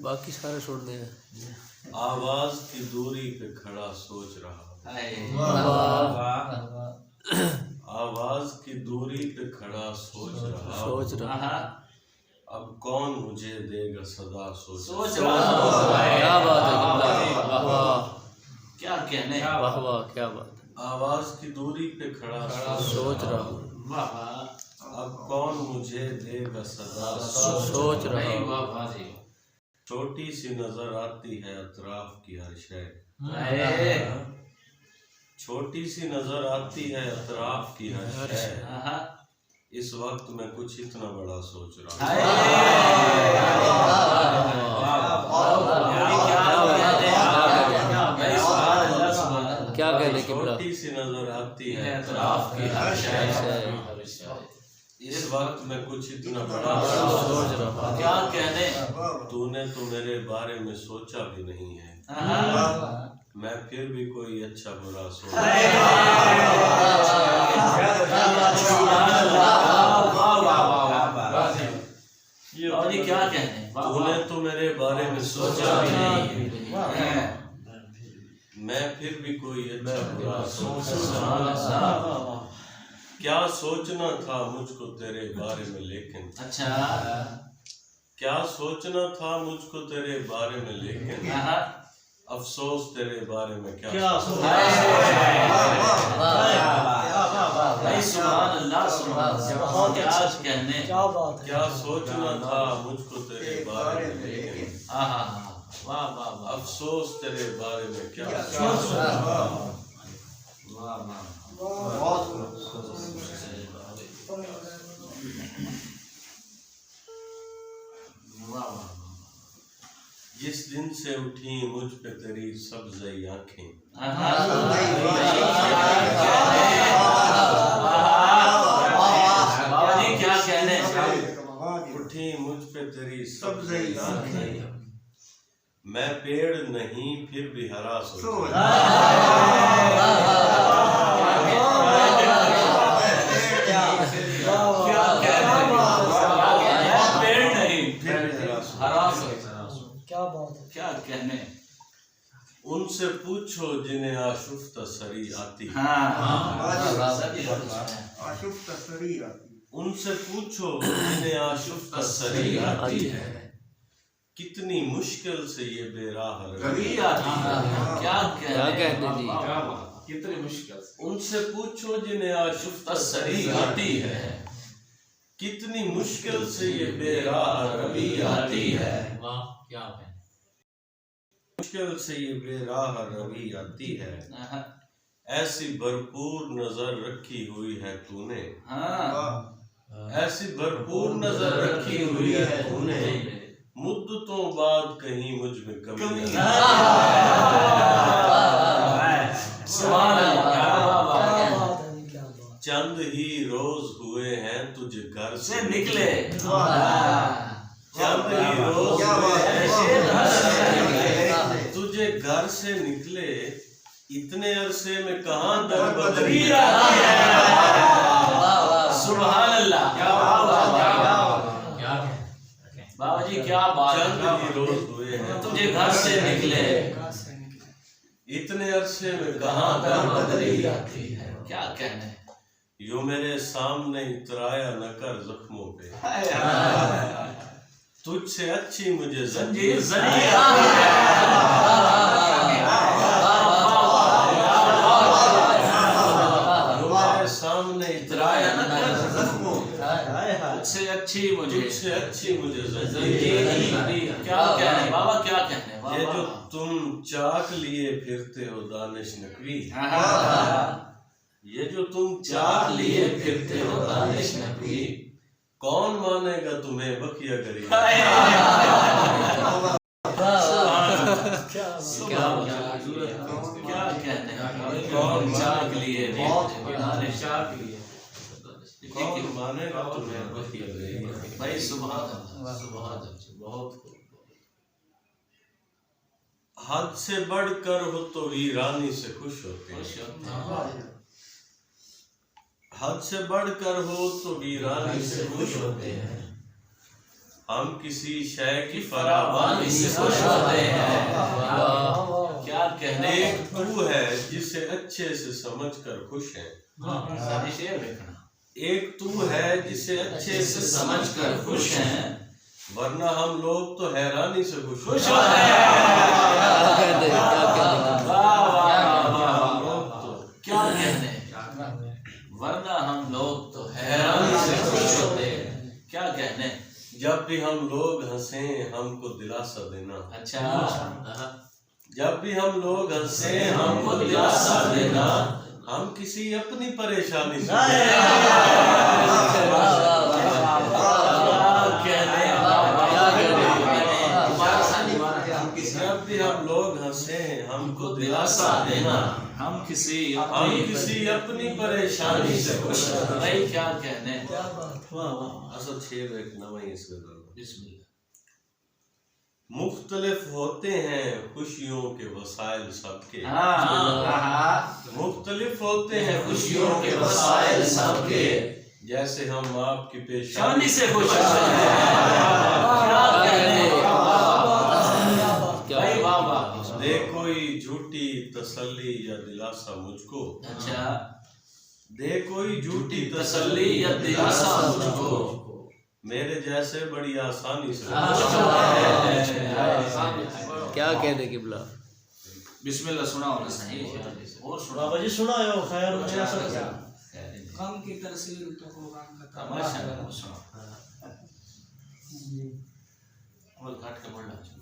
बाकी सारे छोड़ दे। आवाज की दूरी पे खड़ा सोच रहा, आवाज की दूरी पे खड़ा सोच रहा, अब कौन मुझे देगा सदा सोच रहा। क्या बात है, क्या कहने, वाह वाह, क्या बात है। आवाज की दूरी पे खड़ा सोच रहा हूँ, अब कौन मुझे देगा सदा सोच रहा हूँ। छोटी सी नजर आती है अतराफ की हर शय, छोटी सी नजर आती है अतराफ की हर शय, इस वक्त मैं कुछ इतना बड़ा सोच रहा हूँ। क्या कहने की छोटी सी नजर आती है अतराफ की हर शय, इस वक्त मैं कुछ इतना बड़ा सोच रहा हूँ। क्या कहने, तूने तो मेरे बारे में सोचा भी नहीं है, मैं फिर भी कोई अच्छा बुरा सोच क्या कहने, तूने तो मेरे बारे में सोचा भी नहीं है, मैं फिर भी कोई अच्छा बुरा सोच क्या सोचना था मुझको तेरे बारे में, लेकिन अच्छा क्या सोचना था मुझको तेरे बारे में, लेकिन अफसोस तेरे बारे में क्या क्या कहने, क्या सोचना था मुझको तेरे बारे में, लेकिन वाह वाह वाह, अफसोस तेरे बारे में क्या जिस दिन से उठी मुझ पे तेरी सब्ज़ई आँखें, क्या कहने, उठी मुझ पे तेरी सब्ज़ई आँखें, मैं पेड़ नहीं फिर भी हरा सोचा, क्या कहने, उनसे पूछो जिन्हें आशुफ्ता सरी आती है, उनसे पूछो जिन्हें आशुफ्ता सरी आती है, कितनी मुश्किल से ये बेराह रवि आती है। क्या कहने जी, कितनी मुश्किल, उनसे पूछो जिन्हें आशुफ्ता सरी आती है, कितनी मुश्किल से ये बेराह रवि आती है, क्या है, मुश्किल से ये बेराह रवि आती है, ऐसी भरपूर नजर रखी हुई है तूने, ऐसी भरपूर नजर रखी हुई है तूने, मुद्दतों बाद कहीं मुझ में कमी चंद ही रोज हुए हैं तुझे घर से निकले, चंद ही रोज हुए हैं तुझे घर से निकले, इतने अरसे में कहाँ दर बदरी सुभान अल्लाह, बाबा जी क्या बात, चंद ही रोज हुए हैं तुझे घर से निकले, इतने अरसे में कहाँ दर बदरी आती है, क्या कहने, यो मेरे सामने इतराया न कर जख्मों पे, तुझसे अच्छी मुझे जंजीर सामने इतराया न कर जख्मों पे, तुझसे अच्छी मुझे जंजीर क्या कहने, बाबा क्या कहने, ये जो तुम चाक लिए फिरते हो दानिश नकवी, ये जो तुम चाक लिए फिरते हो दानिश नकवी, कौन मानेगा तुम्हें बकिया गरीब, क्या कहने, कौन चाक लिए, कौन मानेगा तुम्हें बकिया गरीब। भाई सुभान अल्लाह, बहुत हद से बढ़कर हो तो वीरानी से खुश होते हैं, हद से बढ़कर हो तो वीरानी से खुश होते हैं, हम किसी शय की फरावानी से से खुश होते हैं। क्या कहने। एक तू है जिसे अच्छे से समझकर खुश है। सारी शेर देखना। एक तू है जिसे अच्छे से समझकर खुश है, वरना हम लोग तो हैरानी से खुश खुश हैं। होते हैं। क्या कहने वाह वाह वाह हम लोग तो क्या कहने। वरना हम लोग तो हैरानी से खुश होते हैं। क्या कहने। जब भी हम लोग हंसे हमको दिलासा देना। अच्छा। जब भी हम लोग हंसे हमको दिलासा देना, हम किसी अपनी परेशानी से जब भी हम लोग हंसे हमको दिलासा देना, हम किसी अपनी परेशानी से खुश हैं। भाई क्या कहने। असल शेर एक नवा ही इसमें बिस्मिल्लाह। मुख्तलिफ होते हैं खुशियों के वसाइल सबके। मुख्तलिफ होते हैं खुशियों के वसाइल सबके, जैसे हम आपकी पेशानी से खुश हैं। क्या कहने। भाई वाह वाह। दे कोई झूठी तसल्ली या दिलासा मुझको। अच्छा। दे कोई झूठी तसल्ली या दिलासा मुझको, मेरे जैसे बड़ी आसानी से क्या कहने किबला। बिस्मिल्लाह। सुना होना सही और सुना। बाबा जी सुनाओ खैर मेरा सब क्या कम की तरसील तो कुरान का तमाशा सुना। और घाट का बढ़ना चाहिए।